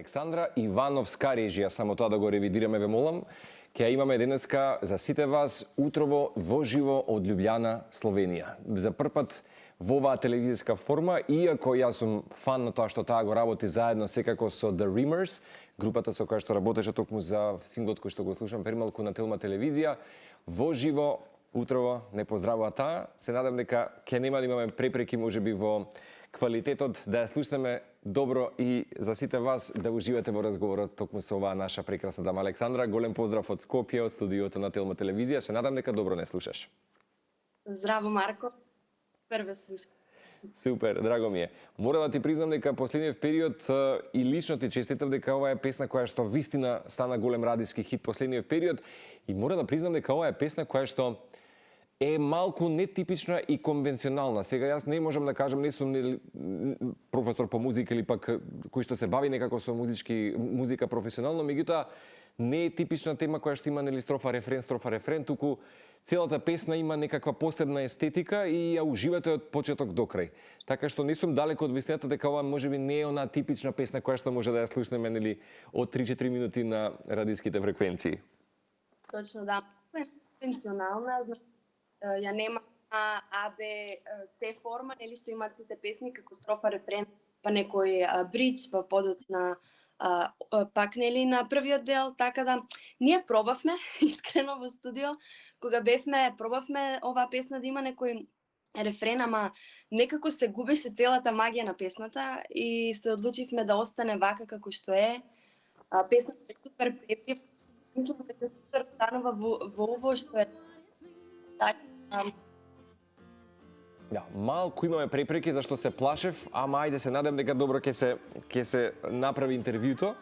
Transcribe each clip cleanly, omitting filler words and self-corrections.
Александра Ивановска режија, само тоа да го ревидираме, ве молам. Ќе ја имаме денеска за сите вас утрово во живо од Љубљана, Словенија. За прв пат во оваа телевизиска форма, иако јас сум фан на тоа што таа го работи заедно секако со The Rimers, групата со која што работеше токму за синглот кој што го слушам премалку на Телма телевизија, во живо утрово не поздравува таа. Се надам дека ќе нема да имаме препреки можеби во квалитетот, да ја слушнеме добро и за сите вас да уживате во разговорот токму со оваа наша прекрасна дама Александра. Голем поздрав од Скопје, од студиото на Телма телевизија. Се надам дека добро не слушаш. Здраво, Марко. Прве слушам. Супер, драго ми е. Мора да ти признам дека последниот период и лично ти честитам дека ова е песна која што вистина стана голем радиски хит последниот период и мора да признам дека ова е песна која што е малку нетипична и конвенционална. Сега јас не можам да кажам, не сум професор по музика или пак кој што се бави некако со музика професионално, меѓутоа не е типична тема која што има нели строфа рефрен, туку целата песна има некаква посебна естетика и ја уживате од почеток до крај. Така што не сум далеко од вистината дека ова можеби не е она типична песна која што може да ја слушнеме нели од 3-4 минути на радиските фреквенции. Точно, да. Конвенционална, ја нема А, Б, С форма, нели што имаат сите песни како строфа, рефрен, па некој бридж, па подоцна пак нели на првиот дел, така да ние пробавме искрено во студио кога пробавме оваа песна да има некој рефрен, ама некако се губеше целата магија на песната и се одлучивме да остане вака како што е. Песната е супер пеплив, мислам дека се супер станува во ово што е така. Да, малку имаме препреки зашто се плашев, ама ајде се надам дека добро ќе се направи интервјуто.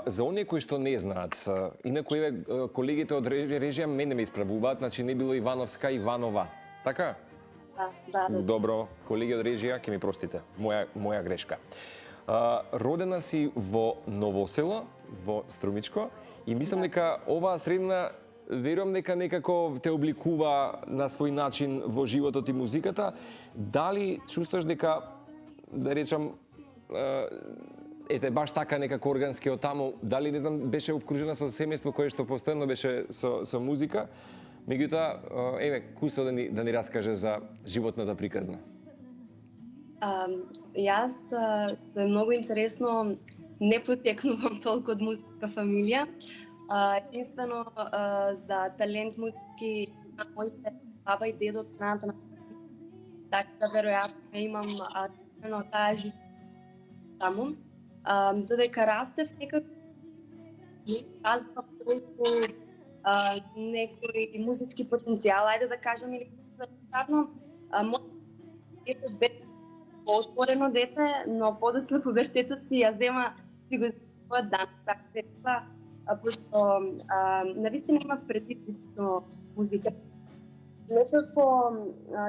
За оние кои што не знаат, инаку еве колегите од режија мене ме исправуваат, значи не било Ивановска, Иванова. Така? Да. Добро, колеги од режија, ќе ми простите. Моја грешка. Родена си во Новосело, во Струмичко, и мислам дека оваа средина верувам дека некако те обликува на свој начин во животот и музиката. Дали чувствуваш дека, да речам, ете баш така некако органски од таму, дали не знам беше обкружена со семејство кое што постојано беше со музика, меѓутоа еве Кусо да ни раскаже за животната приказна. Јас е многу интересно, не потекнувам толку од музичка фамилија. Единствено за талент музики на моите баба и дедо од страната на така да веројатно имам таа жизнь таму. Додека растев некако не казвам толку некој музички потенцијал, ајде да кажам, или ставно моето беше отворено дете, но подоцна пубертетот си ја зема си го својот дан, така пошто навистина имав предизвично музика. Некако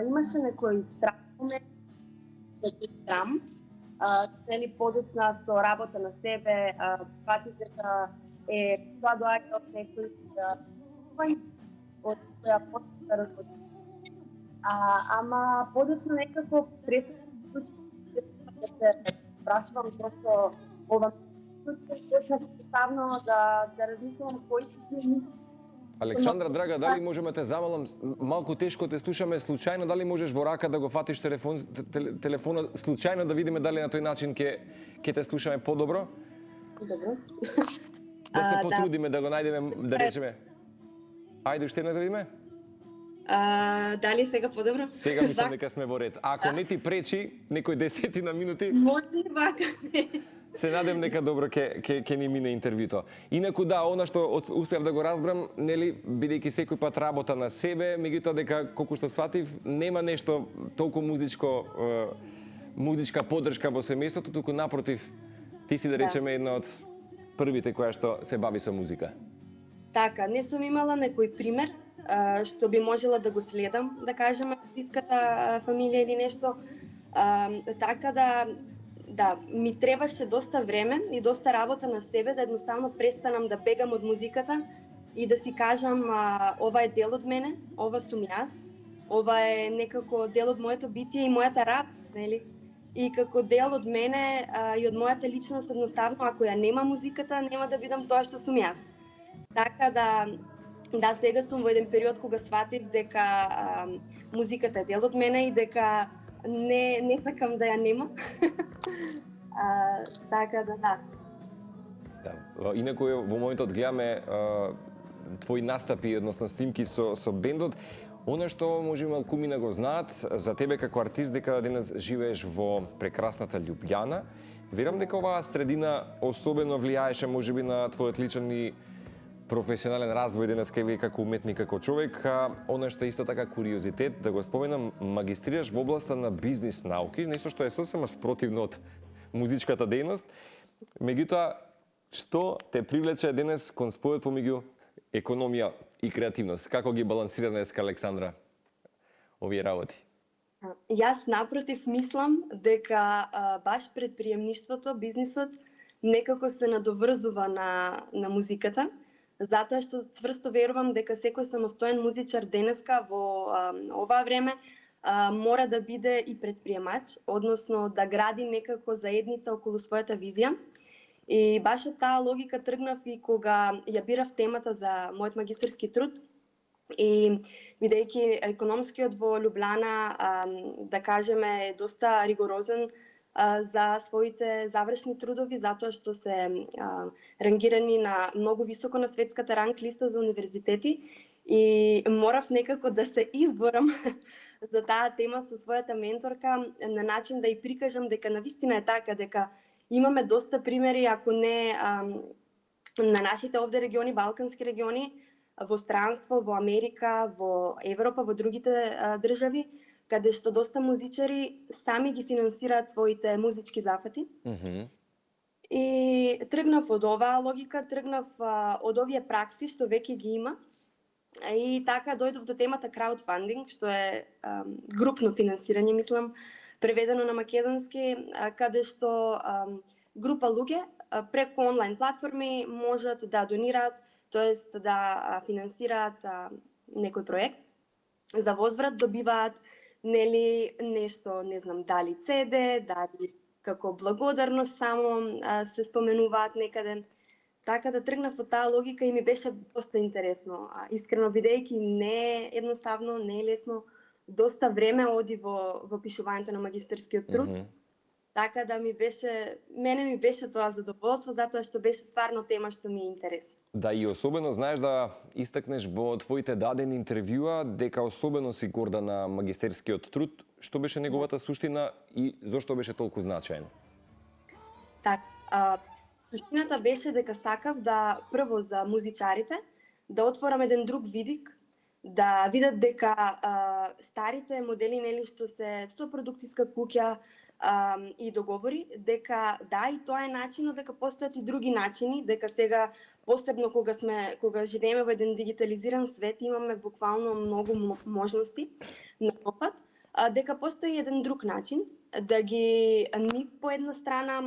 имаше некој страх момент, некој срам, нели подоцна со работа на себе, сватив дека тоа доаѓа од некој од која почна да работи. Ама подоцна некако пресече да се прашувам зашто ова почнав ставно да размислувам кои се. Александра, драга, дали можеме те замолам, малку тешко те слушаме, случајно дали можеш во рака да го фатиш телефонот, случајно да видиме дали на тој начин ќе те слушаме подобро? Добро. Да се потрудиме да го најдеме, да речеме. Ајде уште еднаш да видиме. Дали сега подобро? Сега мислам дека сме во ред. Ако не ти пречи некој 10 минути, може вака. Се надем дека добро ќе ни мине интервјуто. Инаку да, она што успеав да го разбрам, нели, бидејќи секој пат работа на себе, меѓутоа дека колку што сватив, нема нешто толку музичка поддршка во семејството, туку напротив, ти си да речеме една од првите која што се бави со музика. Така, не сум имала некој пример што би можела да го следам, да кажеме, блиската фамилија или нешто. Така да, ми требаше доста време и доста работа на себе да едноставно престанам да бегам од музиката и да си кажам ова е дел од мене, ова сум јас, ова е некако дел од моето битие и мојата радост, нели? и како дел од мене и од мојата личност, едноставно, ако ја нема музиката, нема да бидам тоа што сум јас. Така да, сега сум во еден период кога сватив дека музиката е дел од мене и дека не сакам да ја нема. Така да. Да. Инаку во моментот гледаме твои настапи, односно снимки со бендот. Оно што може малкумина го знаат за тебе како артист, дека денес живееш во прекрасната Љубљана. Верам дека оваа средина особено влијаеше можеби на твојот личен и професионален развој денес кај вие како уметник, како човек. Оно што е исто така куриозитет, да го споменам, магистрираш во областа на бизнис науки, нешто што е сосема спротивно од музичката дејност. Меѓутоа, што те привлече денес кон спојот помеѓу економија и креативност? Како ги балансира днеска Александра овие работи? Јас напротив мислам дека баш предприемништвото, бизнисот некако се надоврзува на музиката, затоа што цврсто верувам дека секој самостоен музичар денеска во оваа време мора да биде и предприемач, односно да гради некако заедница околу својата визија. И баш од таа логика тргнав и кога ја бирав темата за мојот магистерски труд. И бидејќи економскиот во Љубљана, да кажеме, е доста ригорозен за своите завршни трудови, затоа што се рангирани на многу високо на светската ранг листа за универзитети, и морав некако да се изборам за таа тема со својата менторка на начин да ја прикажам дека навистина е така, дека имаме доста примери, ако не на нашите овде региони, балкански региони, во странство, во Америка, во Европа, во другите држави, каде што доста музичари сами ги финансираат своите музички зафати. И тргнав од оваа логика, тргнав од овие пракси што веќе ги има. И така дојдов до темата краудфандинг, што е групно финансирање, мислам, преведено на македонски, каде што група луѓе преку онлайн платформи можат да донираат, тоест да финансираат некој проект. За возврат добиваат нешто, не знам, дали CD, дали како благодарност само се споменуваат некаде. Така да тргнав од таа логика и ми беше доста интересно. Искрено, бидејќи не е едноставно, не е лесно, доста време оди во пишувањето на магистерскиот труд. Така да мене ми беше тоа задоволство, затоа што беше стварно тема што ми е интересна. Да, и особено знаеш да истакнеш во твоите дадени интервјуа дека особено си горда на магистерскиот труд. Што беше неговата суштина и зошто беше толку значаен? Така, суштината беше дека сакав да прво за музичарите да отворам еден друг видик, да видат дека старите модели што се со продукциска куќа и договори, дека да, и тоа е начинот, дека постојат и други начини, дека сега посебно кога живееме во еден дигитализиран свет, имаме буквално многу можности на опат, дека постои еден друг начин да ги нив по една страна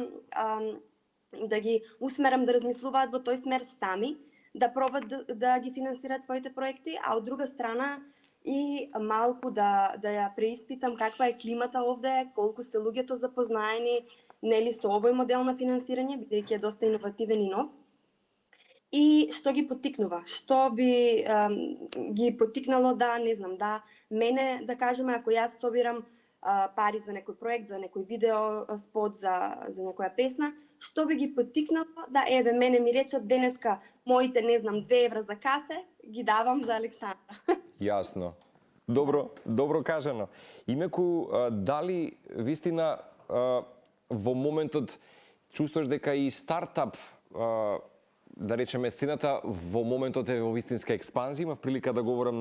да ги усмерам да размислуваат во тој смер сами, да пробат да ги финансираат своите проекти, а од друга страна и малку да ја преиспитам каква е климата овде, колку се луѓето запознаени со овој модел на финансирање, бидејќи е доста иновативен и нов. И што ги поттикнува? Што би ги поттикнало да, не знам, да мене, да кажеме, ако јас собирам пари за некој проект, за некој видео спот, за некоја песна, што би ги поттикнало да мене ми речат денеска моите, не знам, 2 евра за кафе ги давам за Александра. Јасно. Добро кажано. Имеку, дали вистина во моментот чувствуваш дека и стартап, да речеме, сцената во моментот е во вистинска експанзија? Имав прилика да говорам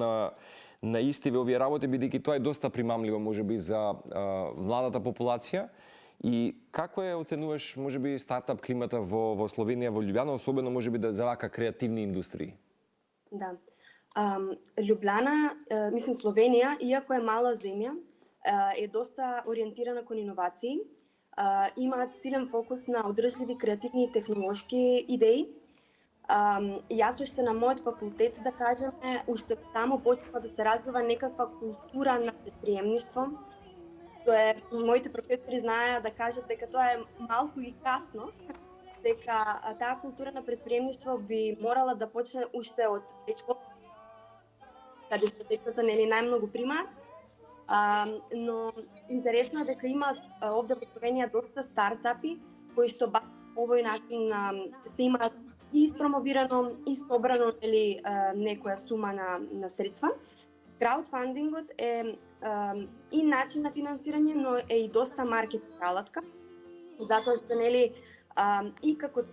на истиве овие работи, бидејќи тоа е доста примамливо можеби за младата популација. И како е оценуваш можеби стартап климата во Словенија, во Љубљана, особено можеби за вака креативни индустрии? Да. Љубљана, мислам Словенија, иако е мала земја, е доста ориентирана кон иновации. Имаат силен фокус на одржливи креативни и технолошки идеи. Јас уште на мојот факултет, да кажеме, уште таму почнува да се развива некаква култура на предприемништво, што е, моите професори знаеа да кажат дека тоа е малку и касно, дека таа култура на претприемништво би морала да почне уште од предшкол, каде што децата нели најмногу примаат. Но интересно е дека има овде во Словенија доста стартапи кои што по овој начин се имаат и промовирано и собрано нели некоја сума на средства. Краудфандингот е и начин на финансирање, но е и доста маркетинг алатка, затоа што нели и како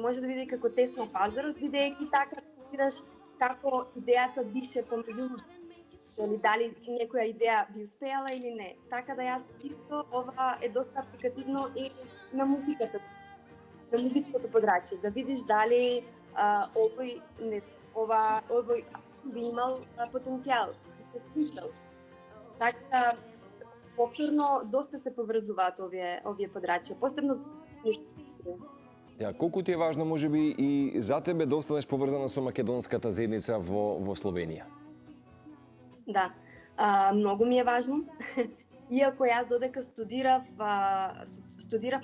може да биде како тест на пазарот, бидејќи така видиш како идејата дише помеѓу или дали некоја идеја би успеала или не. Така да јас исто ова е доста апликативно и на музиката, на музичкото подрачје, да видиш дали овој би имал потенцијал, да се слушал. Така повторно доста се поврзуваат овие подрачја, посебно Ја, колку ти е важно можеби и за тебе да останеш поврзана со македонската заедница во Словенија? Да, многу ми е важно. Иако јас додека студирав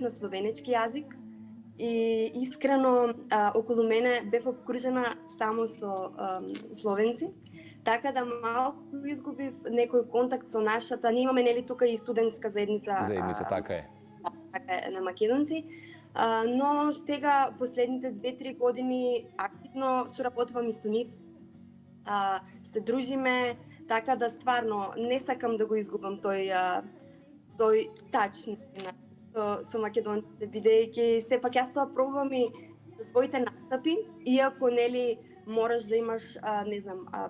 на словенечки јазик и искрено околу мене бев обкружена само со словенци, така да малку изгубив некој контакт со нашата. Ние имаме нели тука и студентска заедница. Заедница, така е. Така е, на македонци. Но сега последните 2-3 години активно соработувам и со нив. Се дружиме, така да стварно не сакам да го изгубам тој тач со македонците, бидејќи сепак јас тоа пробувам и со своите настапи, иако нели мораш да имаш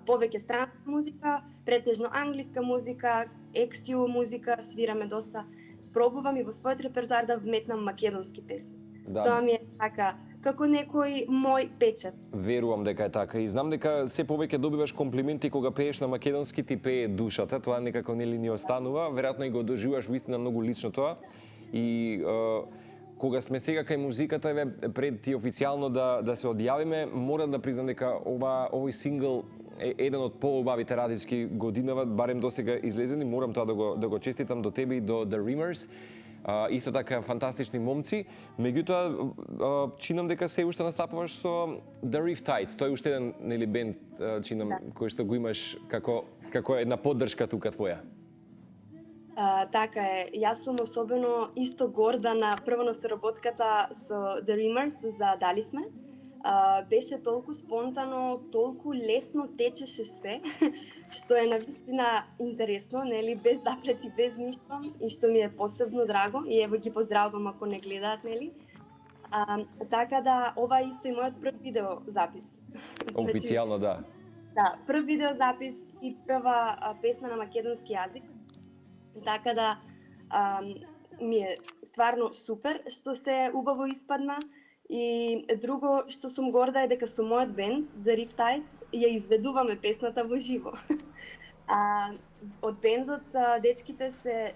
повеќе странска музика, претежно англиска музика, ексју музика, свираме доста. Пробувам и во својот репертоар да вметнам македонски песни. Да. Тоа ми е така како некој мој печат. Верувам дека е така и знам дека се повеќе добиваш комплименти кога пееш на македонски, ти пее душата, тоа некако нели ни останува, веројатно и го доживуваш вистина многу лично тоа. И кога сме сега кај музиката, еве пред ти официјално да се одјавиме, морам да признам дека овој сингл е еден од поубавите радиски годинава, барем досега излезени, морам тоа да го честитам до тебе и до The Rimers. Исто така фантастични момци, меѓутоа чинам дека се уште настапуваш со The Riptides, тој е уште еден нели бенд чинам кој што го имаш како една поддршка тука твоја. Така е, јас сум особено исто горда на прво на соработката со The Rimers за Дали сме. Беше толку спонтано, толку лесно течеше се, што е навистина интересно, нели, без заплети, без ништо, и што ми е посебно драго, и ево ги поздравувам ако не гледаат, нели. Така да, ова е исто и мојот прв видео запис. Официјално, да. Да, прв видео запис и прва песна на македонски јазик. Така да, ми е стварно супер што се убаво испадна. И друго што сум горда е дека со мојот бенд, The Riptides, ја изведуваме песната во живо. Од бендот дечките се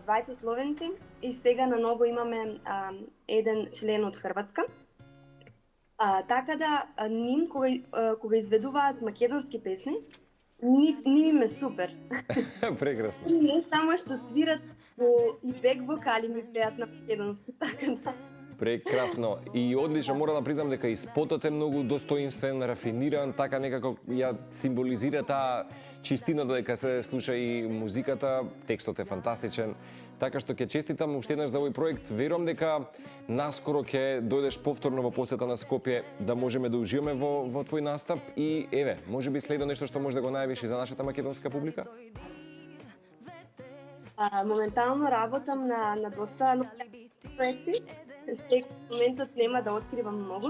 двајца словенци и сега на ново имаме еден член од Хрватска. Така да ним кога изведуваат македонски песни, ним е супер. Прекрасно. Не само што свират и бек вокали ми пеат на македонски, така да. Прекрасно. И одлично, мора да признам дека и спотот е многу достоинствен, рафиниран, така некако ја символизира таа чистина додека се слуша и музиката, текстот е фантастичен. Така што ќе честитам уште еднаш за овој проект. Верувам дека наскоро ќе дојдеш повторно во посета на Скопје да можеме да уживаме во твој настап и еве, можеби следно нешто што може да го најавиш и за нашата македонска публика? Моментално работам на доста проекти. Сега моментот нема да откривам многу,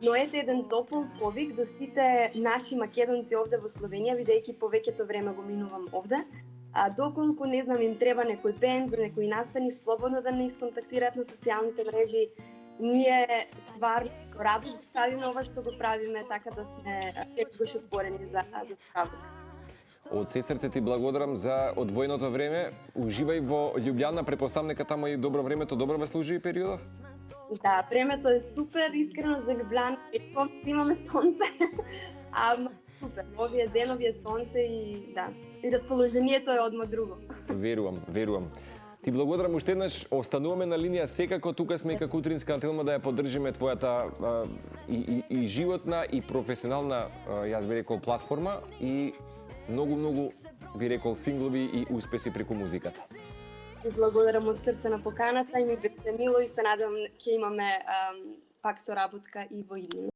но ете еден топол повик до сите наши македонци овде во Словенија, бидејќи повеќето време го минувам овде. Доколку не знам им треба некој бенд, некои настани, слободно да не исконтактираат на социјалните мрежи. Ние стварно радо го ставиме ова што го правиме, така да сме секогаш отворени за работа. Од се срце ти благодарам за одвоеното време. Уживај во Љубљана, претпоставам дека таму и добро времето, добро ве служи периодов? Да, времето е супер, искрено за Љубљана, имаме сонце, супер. Овие денови е сонце и да, и расположението е одма друго. Верувам, верувам. Ти благодарам уште еднаш, остануваме на линија секако, тука сме како утринска антилма да ја поддржиме твојата и животна и професионална, јас би рекол, платформа и многу би рекол синглови и успеси преку музиката. И благодарам од срце на поканата и ми беше мило и се надевам ќе имаме пак соработка и во иднина.